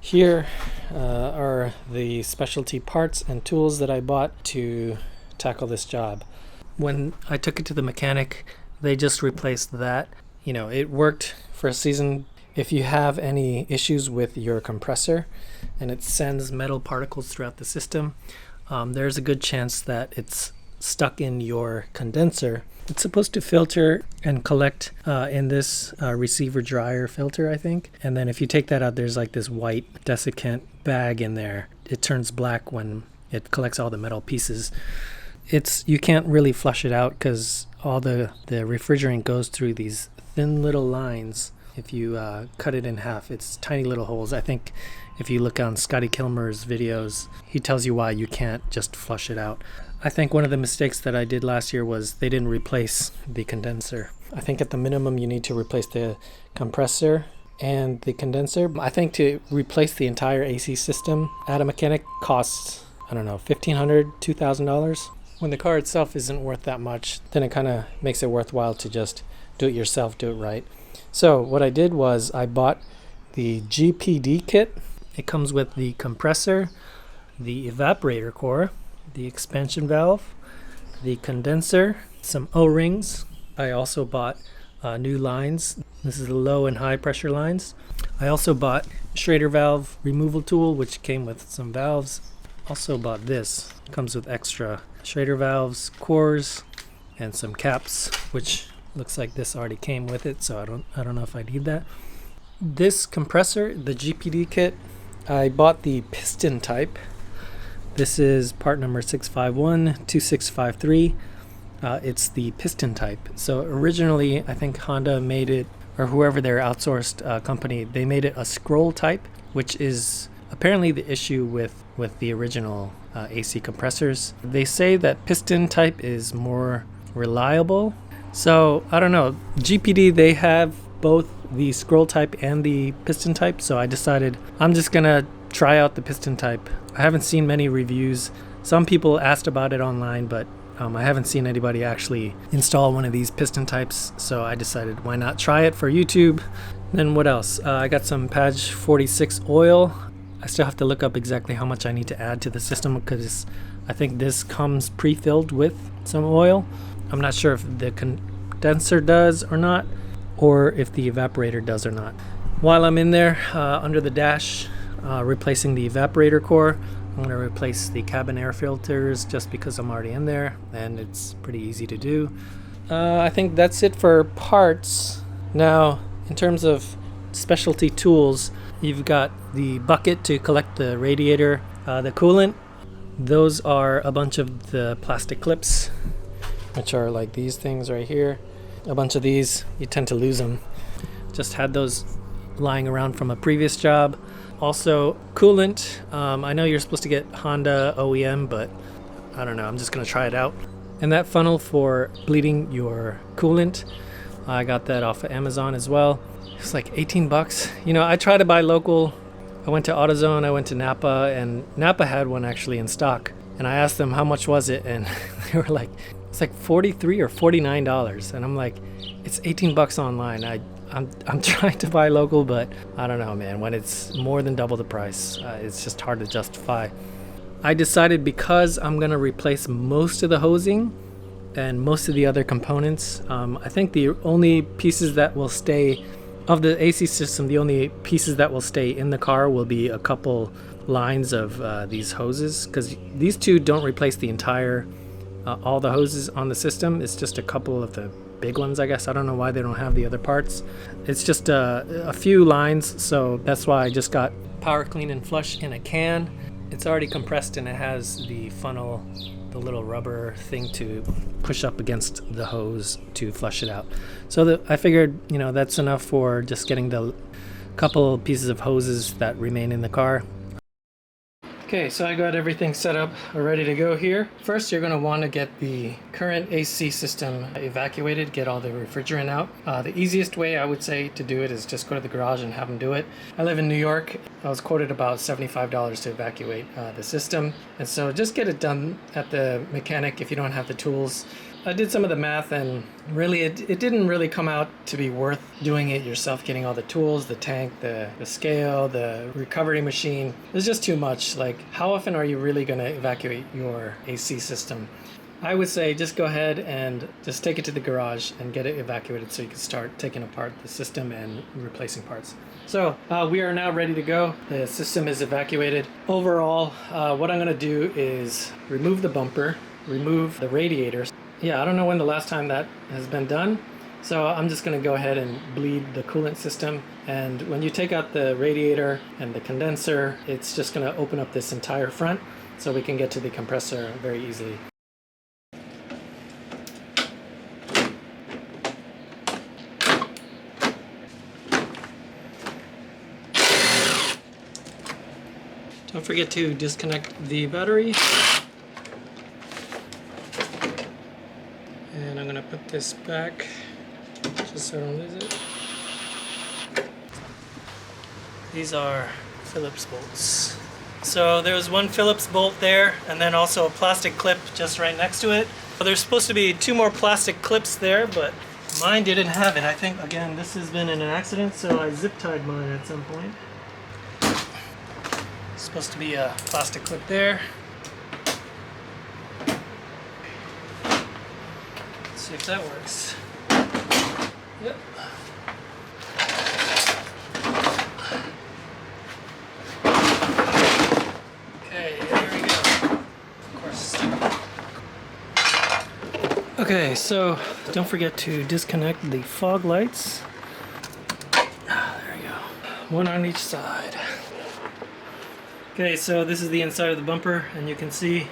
Here are the specialty parts and tools that I bought to tackle this job. When I took it to the mechanic, they just replaced that. You know, it worked for a season. If you have any issues with your compressor and it sends metal particles throughout the system, there's a good chance that it's stuck in your condenser. It's supposed to filter and collect in this receiver dryer filter, I think. And then if you take that out, there's like this white desiccant bag in there. It turns black when it collects all the metal pieces. You can't really flush it out because all the refrigerant goes through these thin little lines. If you cut it in half, it's tiny little holes. I think if you look on Scotty Kilmer's videos, he tells you why you can't just flush it out. I think one of the mistakes that I did last year was they didn't replace the condenser. I think at the minimum you need to replace the compressor and the condenser. I think to replace the entire AC system at a mechanic costs, I don't know, $1,500, $2,000. When the car itself isn't worth that much, then it kind of makes it worthwhile to just do it yourself, do it right. So what I did was I bought the GPD kit. It comes with the compressor, the evaporator core, the expansion valve, the condenser, some O-rings. I also bought new lines. This is the low and high pressure lines. I also bought Schrader valve removal tool, which came with some valves. Also bought this. It comes with extra Schrader valves, cores, and some caps, which looks like this already came with it, so I don't know if I need that. This compressor, the GPD kit, I bought the piston type. This is part number 6512653. It's the piston type. So originally, I think Honda made it, or whoever their outsourced company, they made it a scroll type, which is apparently the issue with the original AC compressors. They say that piston type is more reliable. So I don't know. GPD, they have both the scroll type and the piston type. So I decided I'm just gonna try out the piston type. I haven't seen many reviews. Some people asked about it online, but I haven't seen anybody actually install one of these piston types. So I decided why not try it for YouTube. Then what else? I got some Page 46 oil. I still have to look up exactly how much I need to add to the system because I think this comes pre-filled with some oil. I'm not sure if the condenser does or not, or if the evaporator does or not. While I'm in there, under the dash, replacing the evaporator core, I'm going to replace the cabin air filters just because I'm already in there and it's pretty easy to do. I think that's it for parts. Now, in terms of specialty tools, you've got the bucket to collect the radiator, the coolant. Those are a bunch of the plastic clips, which are like these things right here. A bunch of these, you tend to lose them. Just had those lying around from a previous job. Also, coolant. I know you're supposed to get Honda OEM, but I don't know. I'm just going to try it out. And that funnel for bleeding your coolant, I got that off of Amazon as well. It's like 18 bucks. You know, I try to buy local. I went to AutoZone, I went to Napa, and Napa had one actually in stock. And I asked them how much was it, and they were like, it's like $43 or $49. And I'm like, it's 18 bucks online. I'm trying to buy local, but I don't know, man. When it's more than double the price, it's just hard to justify. I decided because I'm gonna replace most of the hosing and most of the other components, I think the only pieces that will stay of the AC system, the only pieces that will stay in the car will be a couple lines of these hoses, because these two don't replace the entire all the hoses on the system. It's just a couple of the big ones, I guess. I don't know why they don't have the other parts. It's just a few lines, so that's why I just got Power Clean and Flush in a can. It's already compressed and it has the funnel, the little rubber thing to push up against the hose to flush it out. So I figured, you know, that's enough for just getting the couple pieces of hoses that remain in the car. Okay, so I got everything set up, ready to go here. First, you're going to want to get the current AC system evacuated, get all the refrigerant out. The easiest way I would say to do it is just go to the garage and have them do it. I live in New York. I was quoted about $75 to evacuate the system. And so just get it done at the mechanic if you don't have the tools. I did some of the math, and really it didn't really come out to be worth doing it yourself, getting all the tools, the tank, the scale, the recovery machine. It's just too much. Like, how often are you really going to evacuate your AC system? I would say just go ahead and just take it to the garage and get it evacuated so you can start taking apart the system and replacing parts. So we are now ready to go. The system is evacuated. Overall, what I'm going to do is remove the bumper, remove the radiator. Yeah, I don't know when the last time that has been done. So I'm just going to go ahead and bleed the coolant system. And when you take out the radiator and the condenser, it's just going to open up this entire front so we can get to the compressor very easily. Don't forget to disconnect the battery. And I'm going to put this back just so I don't lose it. These are Phillips bolts. So there was one Phillips bolt there, and then also a plastic clip just right next to it. There's supposed to be 2 more plastic clips there, but mine didn't have it. I think, again, this has been in an accident, so I zip tied mine at some point. Supposed to be a plastic clip there. Let's see if that works. Yep. Okay, there we go. Of course. Okay, so don't forget to disconnect the fog lights. There we go. One on each side. Okay, so this is the inside of the bumper, and you can see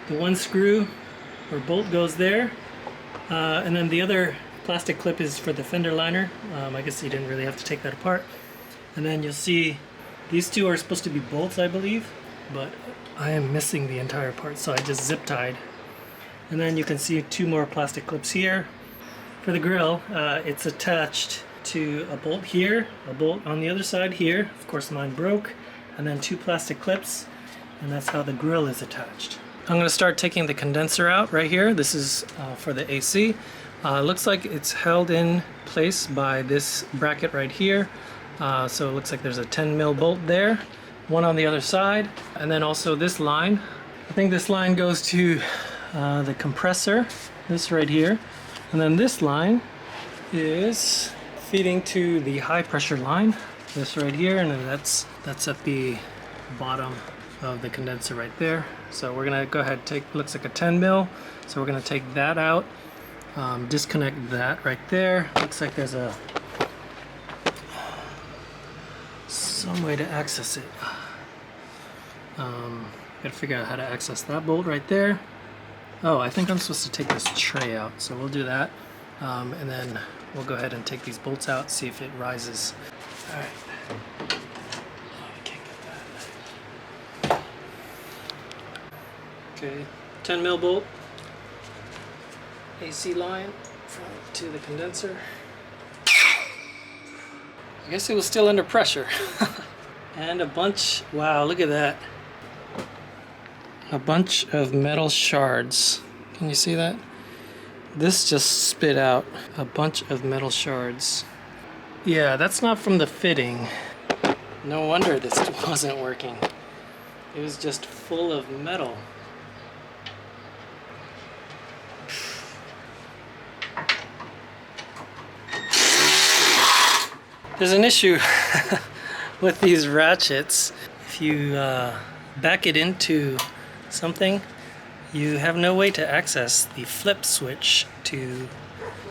the one screw or bolt goes there, and then the other plastic clip is for the fender liner. I guess you didn't really have to take that apart. And then you'll see these 2 are supposed to be bolts, I believe, but I am missing the entire part, so I just zip tied. And then you can see 2 more plastic clips here. For the grill, it's attached to a bolt here, a bolt on the other side here. Of course, mine broke. And then 2 plastic clips, and that's how the grill is attached. I'm going to start taking the condenser out right here. This is for the AC. Looks like it's held in place by this bracket right here. So it looks like there's a 10 mil bolt there, one on the other side, and then also this line. I think this line goes to the compressor, this right here, and then this line is feeding to the high pressure line. This right here, and then that's at the bottom of the condenser right there. So we're gonna go ahead and take, looks like a 10 mil, so we're gonna take that out, disconnect that right there. Looks like there's some way to access it. Gotta figure out how to access that bolt right there. Oh, I think I'm supposed to take this tray out, so we'll do that, and then we'll go ahead and take these bolts out, see if it rises. All right. Oh, I can't get that. Okay, 10 mil bolt, AC line to the condenser. I guess it was still under pressure. And a bunch, wow, look at that. A bunch of metal shards. Can you see that? This just spit out a bunch of metal shards. Yeah, that's not from the fitting. No wonder this wasn't working. It was just full of metal. There's an issue with these ratchets. If you back it into something, you have no way to access the flip switch to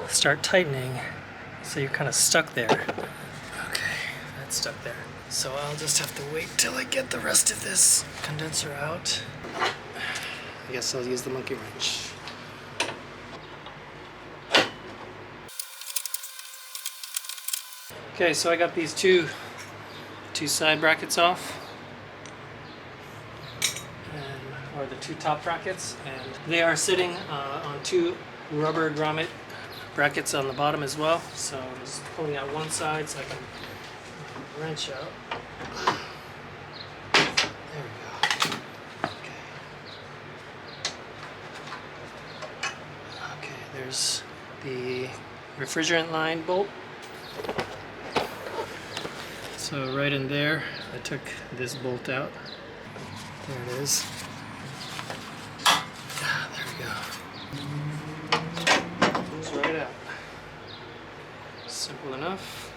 start tightening. So you're kind of stuck there. Okay, that's stuck there. So I'll just have to wait till I get the rest of this condenser out. I guess I'll use the monkey wrench. Okay, so I got these two side brackets off, or the 2 top brackets, and they are sitting on 2 rubber grommet brackets on the bottom as well. So I'm just pulling out one side so I can wrench out. There we go. Okay. Okay. There's the refrigerant line bolt. So right in there, I took this bolt out. There it is. There we go. Pulls right out. Simple enough.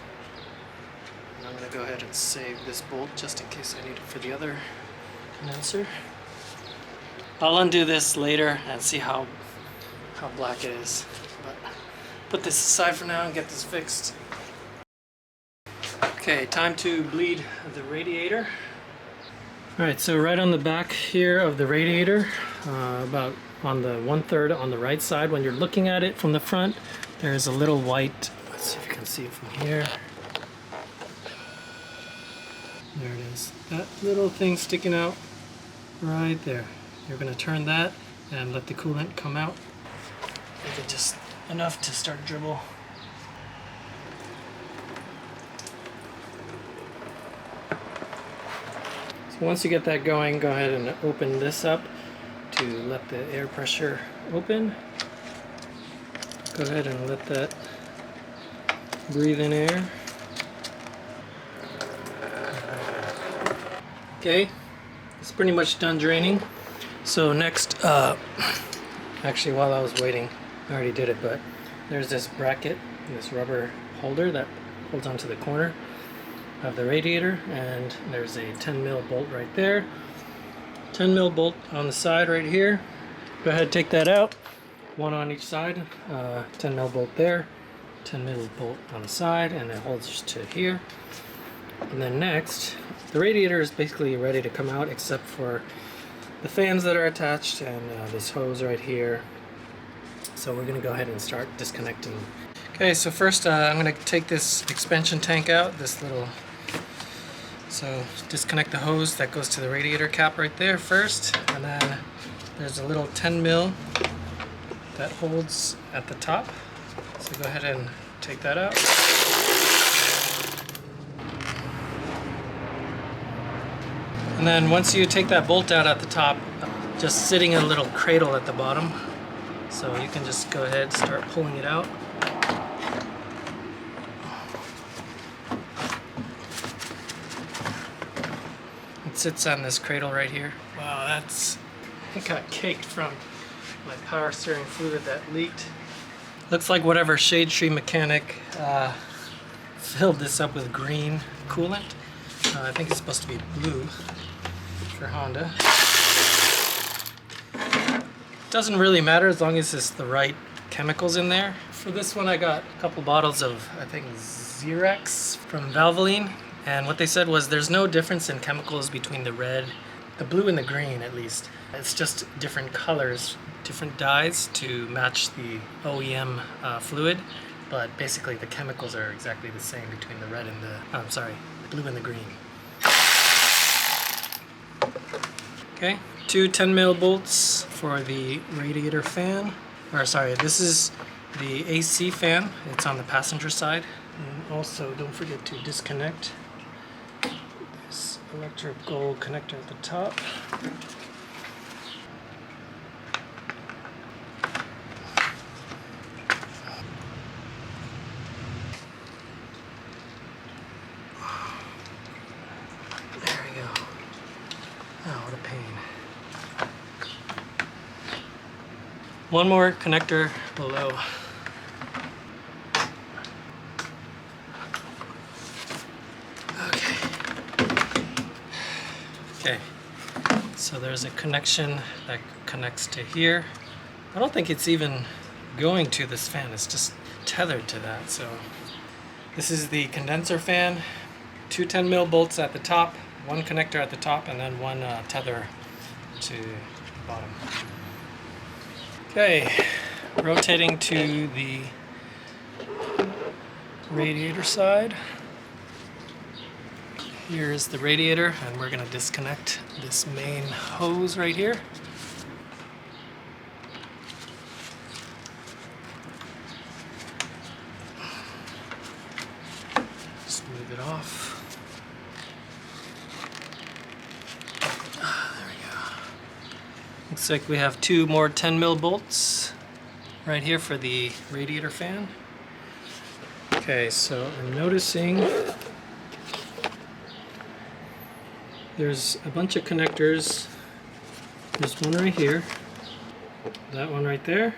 And I'm going to go ahead and save this bolt just in case I need it for the other condenser. I'll undo this later and see how black it is. But put this aside for now and get this fixed. Okay, time to bleed the radiator. Alright, so right on the back here of the radiator, about on the 1/3 on the right side, when you're looking at it from the front, there's a little white, let's see if you can see it from here. There it is. That little thing sticking out right there. You're going to turn that and let the coolant come out. Make it just enough to start to dribble. So once you get that going, go ahead and open this up to let the air pressure open. Go ahead and let that breathe in air. Okay, it's pretty much done draining. So next, actually while I was waiting, I already did it, but there's this bracket, this rubber holder that holds onto the corner of the radiator, and there's a 10 mil bolt right there. 10 mil bolt on the side right here. Go ahead, take that out. One on each side. 10 mil bolt there. 10 mil bolt on the side, and it holds to here. And then next, the radiator is basically ready to come out except for the fans that are attached and this hose right here. So we're going to go ahead and start disconnecting. Okay, so first I'm going to take this expansion tank out, this little, so disconnect the hose that goes to the radiator cap right there first, and then there's a little 10 mil that holds at the top. So go ahead and take that out. And then once you take that bolt out at the top, just sitting in a little cradle at the bottom. So you can just go ahead and start pulling it out. It sits on this cradle right here. Wow, that's, it got caked from my power steering fluid that leaked. Looks like whatever shade tree mechanic filled this up with green coolant. I think it's supposed to be blue for Honda. Doesn't really matter as long as it's the right chemicals in there. For this one I got a couple bottles of, I think, Xerox from Valvoline, and what they said was there's no difference in chemicals between the red, the blue and the green at least. It's just different colors, different dyes to match the OEM fluid, but basically the chemicals are exactly the same between the red and the, the blue and the green. Okay, two 10 mil bolts for the radiator fan. Or sorry, this is the AC fan. It's on the passenger side. And also, don't forget to disconnect this electrical connector at the top. One more connector below. Okay, so there's a connection that connects to here. I don't think it's even going to this fan, it's just tethered to that. So this is the condenser fan, two 10 mil bolts at the top, one connector at the top, and then one tether to the bottom. Okay, rotating to the radiator side. Here is the radiator, and we're going to disconnect this main hose right here. Just move it off. There we go. Looks like we have two more 10 mil bolts right here for the radiator fan. Okay, so I'm noticing there's a bunch of connectors. There's one right here, that one right there,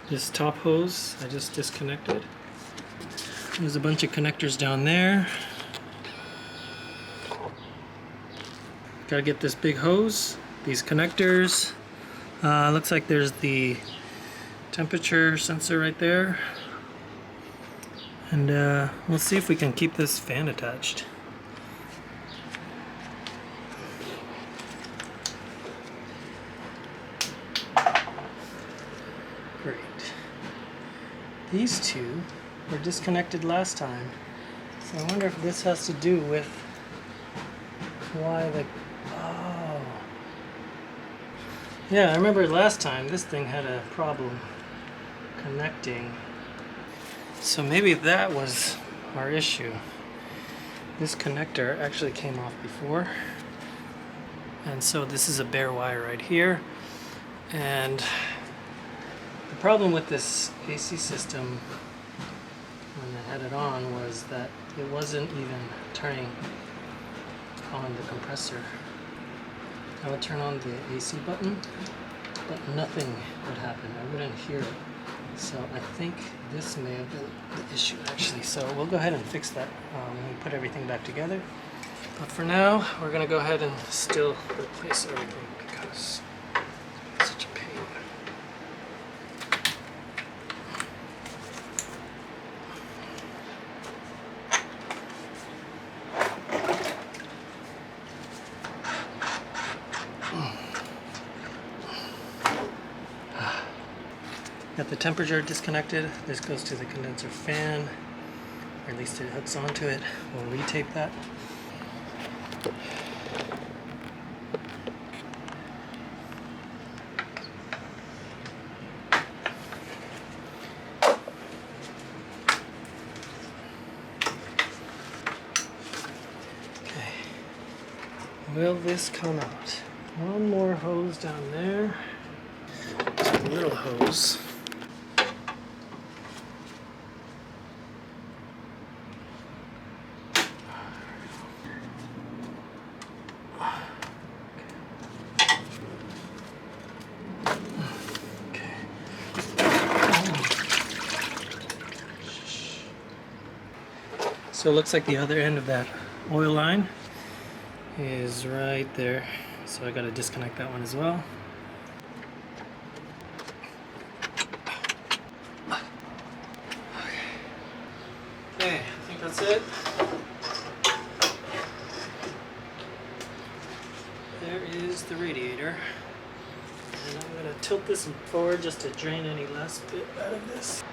this top hose I just disconnected. There's a bunch of connectors down there. Gotta get this big hose, these connectors. Looks like there's the temperature sensor right there. And we'll see if we can keep this fan attached. Great. These two were disconnected last time. So I wonder if this has to do with why the... Oh. Yeah, I remember last time this thing had a problem connecting. So maybe that was our issue. This connector actually came off before. And so this is a bare wire right here. And the problem with this AC system when I had it on was that it wasn't even turning on the compressor. I would turn on the AC button, but nothing would happen. I wouldn't hear it. So I think this may have been the issue actually. So we'll go ahead and fix that when we put everything back together. But for now, we're gonna go ahead and still replace everything because it's such a pain. Got the temperature disconnected. This goes to the condenser fan, or at least it hooks onto it. We'll retape that. Okay. Will this come out? One more hose down there. A little hose. So it looks like the other end of that oil line is right there. So I got to disconnect that one as well. Okay, I think that's it. There is the radiator. And I'm going to tilt this forward just to drain any last bit out of this.